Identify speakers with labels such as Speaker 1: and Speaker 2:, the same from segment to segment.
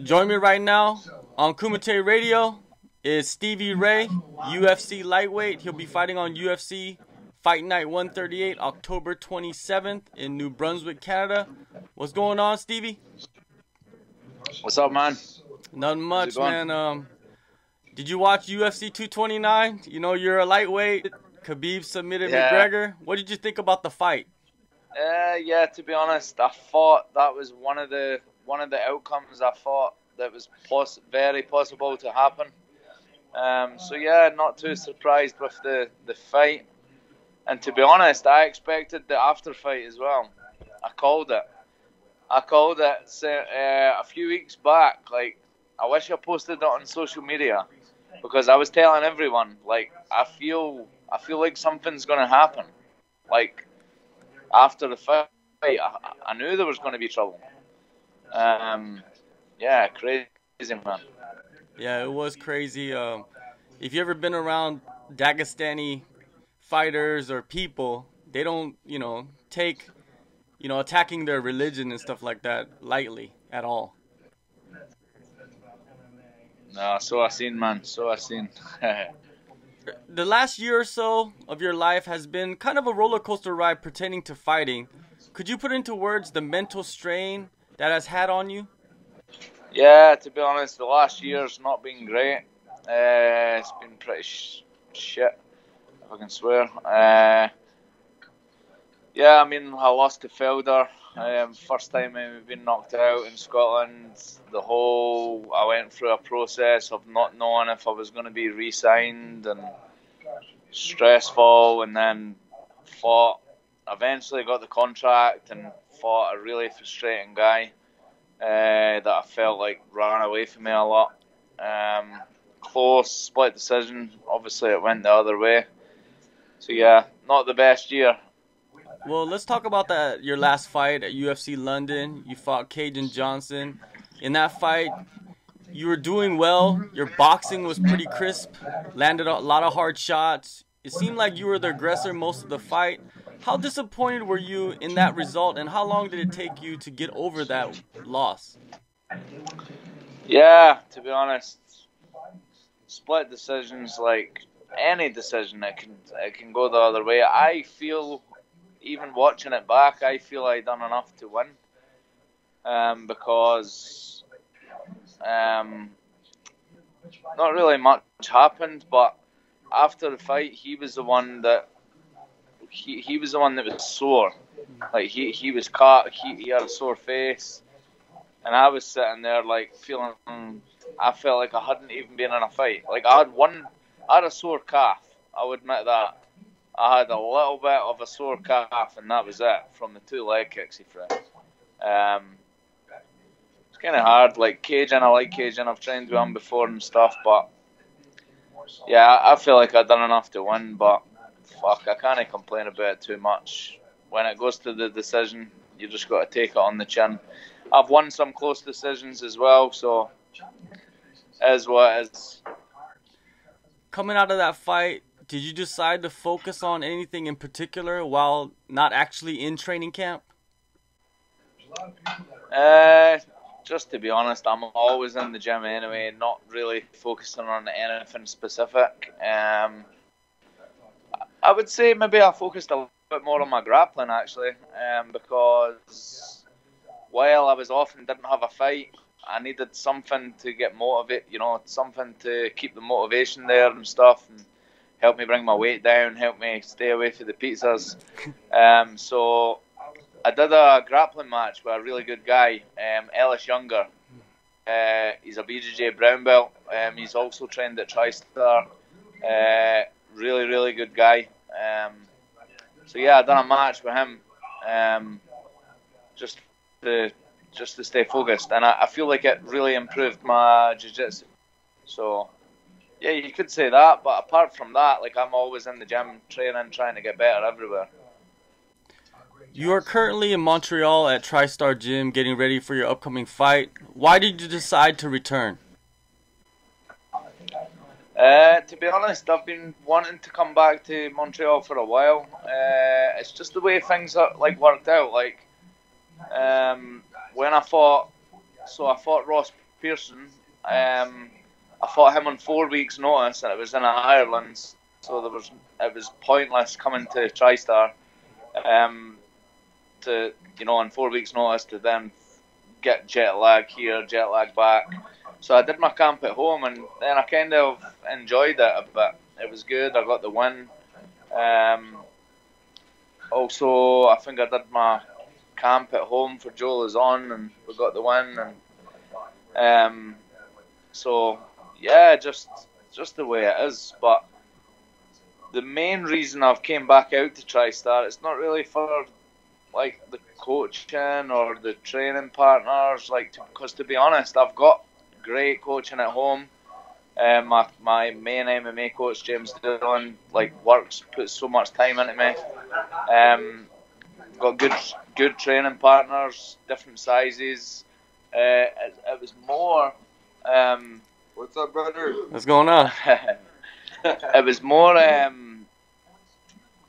Speaker 1: Join me right now on Kumite Radio is Stevie Ray, UFC lightweight. He'll be fighting on UFC Fight Night 138, October 27th in New Brunswick, Canada. What's going on, Stevie?
Speaker 2: What's up, man?
Speaker 1: Nothing much, man. Did you watch UFC 229? You know, you're a lightweight. Khabib submitted McGregor. What did you think about the fight?
Speaker 2: Yeah, to be honest, I thought that was one of the outcomes I thought that was very possible to happen. So yeah, not too surprised with the fight. And to be honest, I expected the after fight as well. I called it a few weeks back. Like, I wish I posted it on social media, because I was telling everyone, like, I feel like something's gonna happen. Like, after the fight, I knew there was going to be trouble. Yeah, crazy, man.
Speaker 1: Yeah, it was crazy. If you ever been around Dagestani fighters or people, they don't, take, attacking their religion and stuff like that lightly at all.
Speaker 2: No, so I seen, man. So I seen.
Speaker 1: The last year or so of your life has been kind of a roller coaster ride pertaining to fighting. Could you put into words the mental strain that has had on you?
Speaker 2: Yeah, to be honest, the last year's not been great. It's been pretty shit, if I can swear. Yeah, I mean, I lost to Felder. First time I've been knocked out in Scotland. I went through a process of not knowing if I was going to be re-signed, and stressful, and then eventually got the contract and fought a really frustrating guy that I felt like ran away from me a lot. Close, split decision. Obviously it went the other way. So yeah, not the best year.
Speaker 1: Well, let's talk about your last fight at UFC London. You fought Cajun Johnson. In that fight, you were doing well. Your boxing was pretty crisp. Landed a lot of hard shots. It seemed like you were the aggressor most of the fight. How disappointed were you in that result, and how long did it take you to get over that loss?
Speaker 2: Yeah, to be honest, split decisions, like any decision, it can go the other way. I feel, even watching it back, I feel I done enough to win, because not really much happened. But after the fight, he was the one that was sore. Like, he was cut. He had a sore face, and I was sitting there like feeling. I felt like I hadn't even been in a fight. Like, I had a sore calf. I would admit that. I had a little bit of a sore calf, and that was it, from the 2 leg kicks he threw. It's kind of hard. Like, Cajun, I like Cajun. I've trained with him before and stuff, but yeah, I feel like I've done enough to win. But fuck, I can't complain about it too much. When it goes to the decision, you just got to take it on the chin. I've won some close decisions as well, so it is what it is.
Speaker 1: Coming out of that fight, did you decide to focus on anything in particular while not actually in training camp?
Speaker 2: Just to be honest, I'm always in the gym anyway, not really focusing on anything specific. I would say maybe I focused a little bit more on my grappling, actually, because while I was off and didn't have a fight, I needed something to get motivated, something to keep the motivation there and stuff, and help me bring my weight down, help me stay away from the pizzas. So I did a grappling match with a really good guy, Ellis Younger. He's a BJJ brown belt. He's also trained at Tristar. Really, really good guy. So yeah, I done a match with him, just to stay focused, and I feel like it really improved my jiu-jitsu. So yeah, you could say that, but apart from that, like, I'm always in the gym training, trying to get better everywhere.
Speaker 1: You are currently in Montreal at Tristar Gym getting ready for your upcoming fight. Why did you decide to return?
Speaker 2: To be honest, I've been wanting to come back to Montreal for a while. It's just the way things are, worked out. When I fought Ross Pearson. I fought him on 4 weeks' notice, and it was in Ireland, so it was pointless coming to Tristar, to on 4 weeks' notice to then get jet lag here, jet lag back. So I did my camp at home, and then I kind of enjoyed it a bit. It was good. I got the win. Also, I think I did my camp at home for Joe Luzon, and we got the win. And so yeah, just the way it is. But the main reason I've came back out to Tristar, it's not really for like the coaching or the training partners, because to be honest, I've got great coaching at home. My main MMA coach, James Dillon, puts so much time into me. Got good training partners, different sizes. It was more.
Speaker 3: What's up, brother?
Speaker 1: What's going on?
Speaker 2: It was more.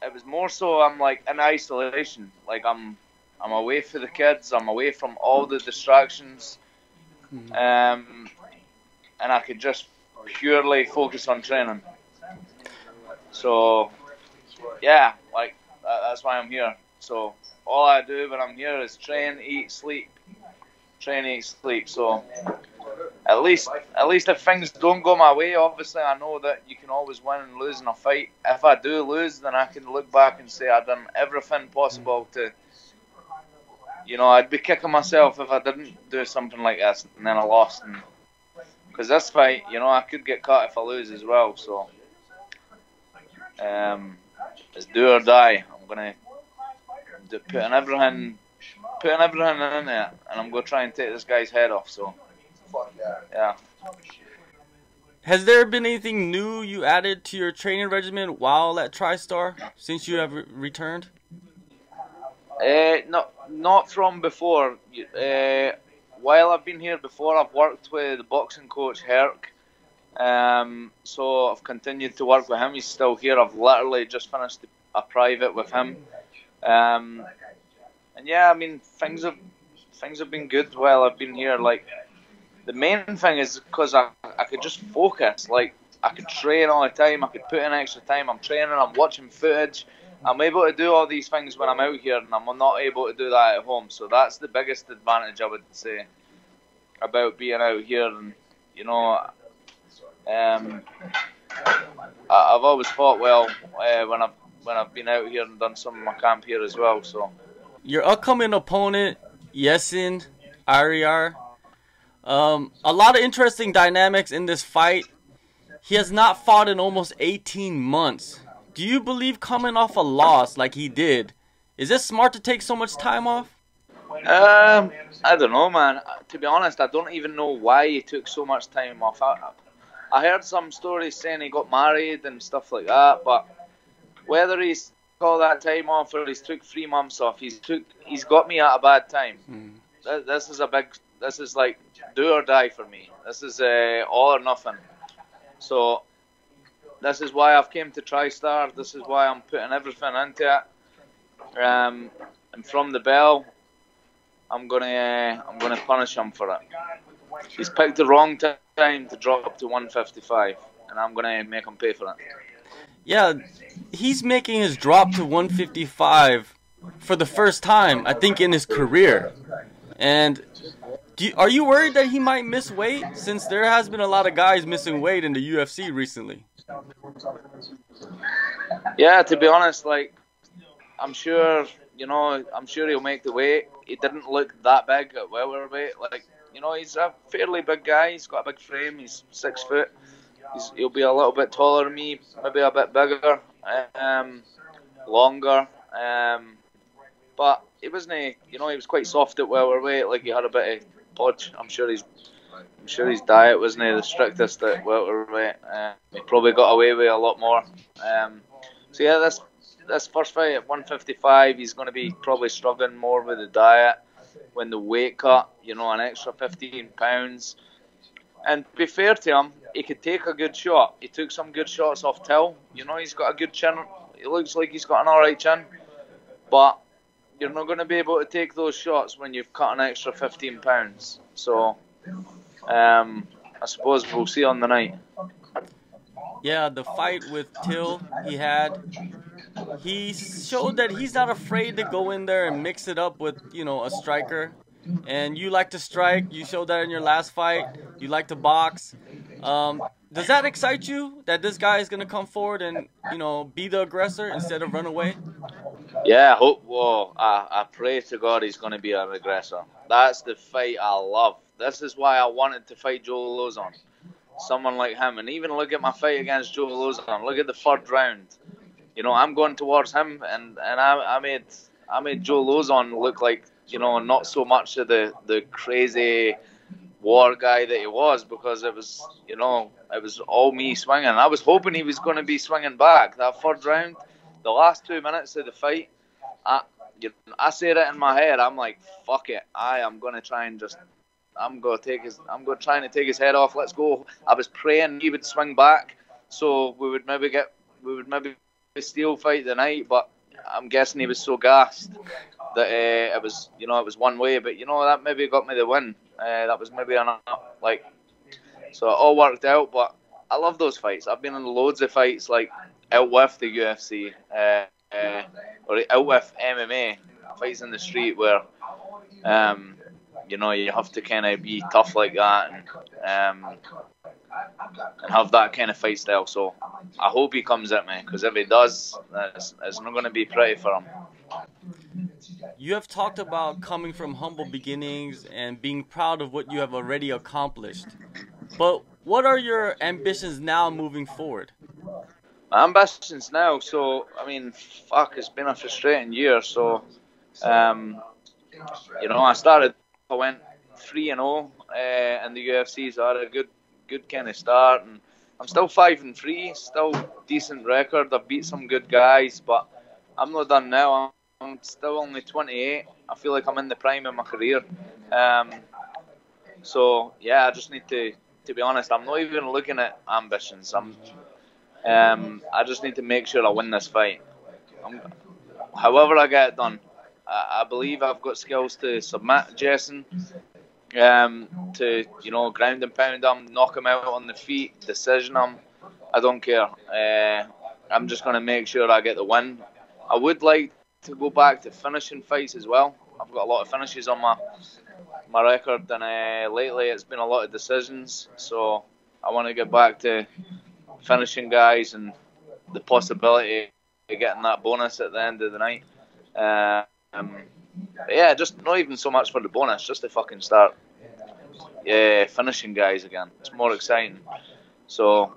Speaker 2: It was more so I'm like in isolation. Like I'm away for the kids. I'm away from all the distractions. And I could just purely focus on training. So yeah, that's why I'm here. So all I do when I'm here is train, eat, sleep. Train, eat, sleep. So at least if things don't go my way, obviously I know that you can always win and lose in a fight. If I do lose, then I can look back and say I've done everything possible to, I'd be kicking myself if I didn't do something like this and then I lost. Because this fight, I could get cut if I lose as well. So it's do or die. I'm gonna putting everything in it, and I'm gonna try and take this guy's head off. So yeah.
Speaker 1: Has there been anything new you added to your training regimen while at Tristar since you have returned? Not from before. While I've been here before, I've worked with the boxing coach Herc. So I've continued to work with him. He's still here. I've literally just finished a private with him. And yeah, I mean things have been good while I've been here. Like the main thing is because I could just focus. Like I could train all the time. I could put in extra time. I'm training. I'm watching footage. I'm able to do all these things when I'm out here, and I'm not able to do that at home. So that's the biggest advantage I would say about being out here. And I've always fought well when I've been out here and done some of my camp here as well. So your upcoming opponent, Jessin, Ayari, a lot of interesting dynamics in this fight. He has not fought in almost 18 months. Do you believe coming off a loss like he did, is it smart to take so much time off?
Speaker 2: I don't know, man. To be honest, I don't even know why he took so much time off. I heard some stories saying he got married and stuff like that, but whether he's all that time off or he's took 3 months off, he's got me at a bad time. This is like do or die for me. This is all or nothing. So this is why I've came to Tristar. This is why I'm putting everything into it. And from the bell, I'm gonna punish him for it. He's picked the wrong time to drop to 155, and I'm gonna make him pay for it.
Speaker 1: Yeah, he's making his drop to 155 for the first time, I think, in his career. And are you worried that he might miss weight, since there has been a lot of guys missing weight in the UFC recently?
Speaker 2: Yeah, to be honest, I'm sure he'll make the weight. He didn't look that big at welterweight. He's a fairly big guy. He's got a big frame. He's 6 foot. He'll be a little bit taller than me, maybe a bit bigger, longer. But he wasn't. He was quite soft at welterweight. Like he had a bit of podge. I'm sure his diet wasn't the strictest at welterweight. He probably got away with a lot more. So yeah, this first fight at 155, he's going to be probably struggling more with the diet. When the weight cut, an extra 15 pounds. And to be fair to him, he could take a good shot. He took some good shots off Till. He's got a good chin. It looks like he's got an alright chin. But you're not going to be able to take those shots when you've cut an extra 15 pounds. So I suppose we'll see on the night.
Speaker 1: Yeah, the fight with Till he showed that he's not afraid to go in there and mix it up with, you know, a striker. And you like to strike. You showed that in your last fight. You like to box. Does that excite you that this guy is going to come forward and, you know, be the aggressor instead of run away?
Speaker 2: Yeah, I hope. Well, I pray to God he's going to be an aggressor. That's the fight I love. This is why I wanted to fight Joe Lozon. Someone like him. And even look at my fight against Joe Lozon. Look at the third round. You know, I'm going towards him, and I made Joe Lozon look like, you know, not so much of the crazy war guy that he was, because it was, you know, it was all me swinging. I was hoping he was going to be swinging back. That third round, the last 2 minutes of the fight, I said it in my head. I'm like, fuck it. I'm going to try and just, I'm going to try to take his head off. Let's go. I was praying he would swing back, so we would maybe steal fight the night, but I'm guessing he was so gassed that it was, you know, it was one way. But, you know, that maybe got me the win. That was maybe enough, like, so it all worked out. But I love those fights. I've been in loads of fights, like, out with the UFC, or out with MMA, fights in the street where, you know, you have to kind of be tough like that, and have that kind of fight style. So I hope he comes at me, because if he does, it's not going to be pretty for him.
Speaker 1: You have talked about coming from humble beginnings and being proud of what you have already accomplished. But what are your ambitions now moving forward?
Speaker 2: My ambitions now, so, I mean, fuck, it's been a frustrating year. So, you know, I went 3-0 in the UFC, so I had a good kind of start, and I'm still 5-3, still decent record. I've beat some good guys, but I'm not done now. I'm still only 28. I feel like I'm in the prime of my career. So yeah, I just need to be honest, I'm not even looking at ambitions. I just need to make sure I win this fight. However I get it done, I believe I've got skills to submit Jessin, to, you know, ground and pound him, knock him out on the feet, decision him. I don't care. I'm just going to make sure I get the win. I would like to go back to finishing fights as well. I've got a lot of finishes on my record, and lately it's been a lot of decisions. So I want to get back to finishing guys and the possibility of getting that bonus at the end of the night. Yeah, just not even so much for the bonus, just to fucking start finishing guys again. It's more exciting. So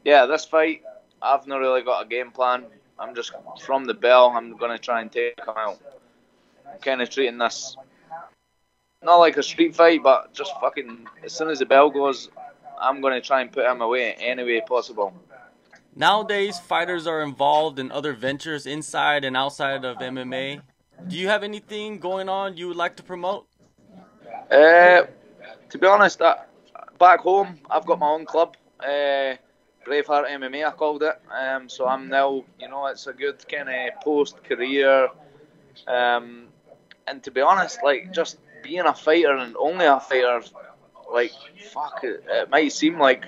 Speaker 2: yeah, this fight, I've not really got a game plan. I'm just, from the bell, I'm going to try and take him out. I'm kind of treating this not like a street fight, but just fucking, as soon as the bell goes, I'm going to try and put him away any way possible.
Speaker 1: Nowadays, fighters are involved in other ventures inside and outside of MMA. Do you have anything going on you would like to promote?
Speaker 2: To be honest, back home, I've got my own club. Braveheart MMA, I called it. So I'm now, you know, it's a good kind of post-career. And to be honest, like, just being a fighter and only a fighter, like, fuck, it might seem like,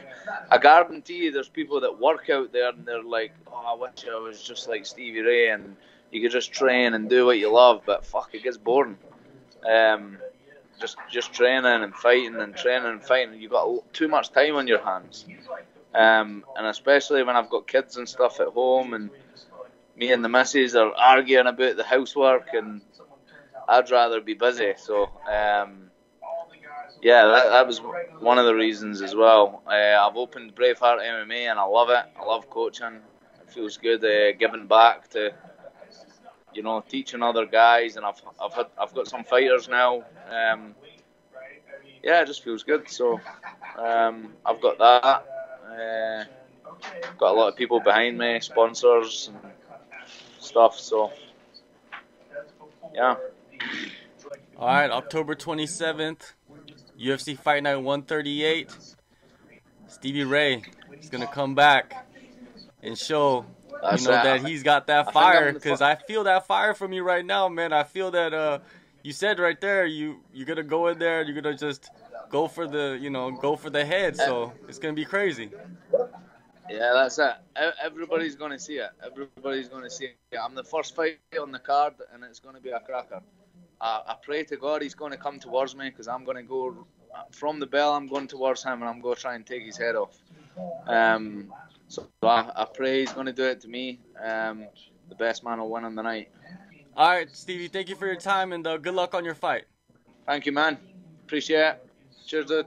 Speaker 2: I guarantee there's people that work out there and they're like, oh, I wish I was just like Stevie Ray and you could just train and do what you love, but fuck, it gets boring. Just training and fighting and training and fighting. You've got too much time on your hands. And especially when I've got kids and stuff at home, and me and the missus are arguing about the housework, and I'd rather be busy. So, yeah, that was one of the reasons as well. I've opened Braveheart MMA and I love it. I love coaching. It feels good giving back to, you know, teaching other guys, and I've got some fighters now. Yeah, it just feels good. So I've got that. Got a lot of people behind me, sponsors and stuff. So yeah.
Speaker 1: All right, October 27th, UFC Fight Night 138. Stevie Ray is gonna come back and show, you know, that he's got that fire, because I feel that fire from you right now, man. I feel that you said right there, you're gonna go in there, you're gonna just go for the head. So it's gonna be crazy.
Speaker 2: Yeah, that's it. Everybody's going to see it. Everybody's going to see it. I'm the first fight on the card, and it's going to be a cracker. I pray to God he's going to come towards me, because I'm going to go from the bell. I'm going towards him, and I'm going to try and take his head off. So I pray he's going to do it to me. The best man will win on the night.
Speaker 1: All right, Stevie, thank you for your time, and good luck on your fight.
Speaker 2: Thank you, man. Appreciate it. Cheers, dude.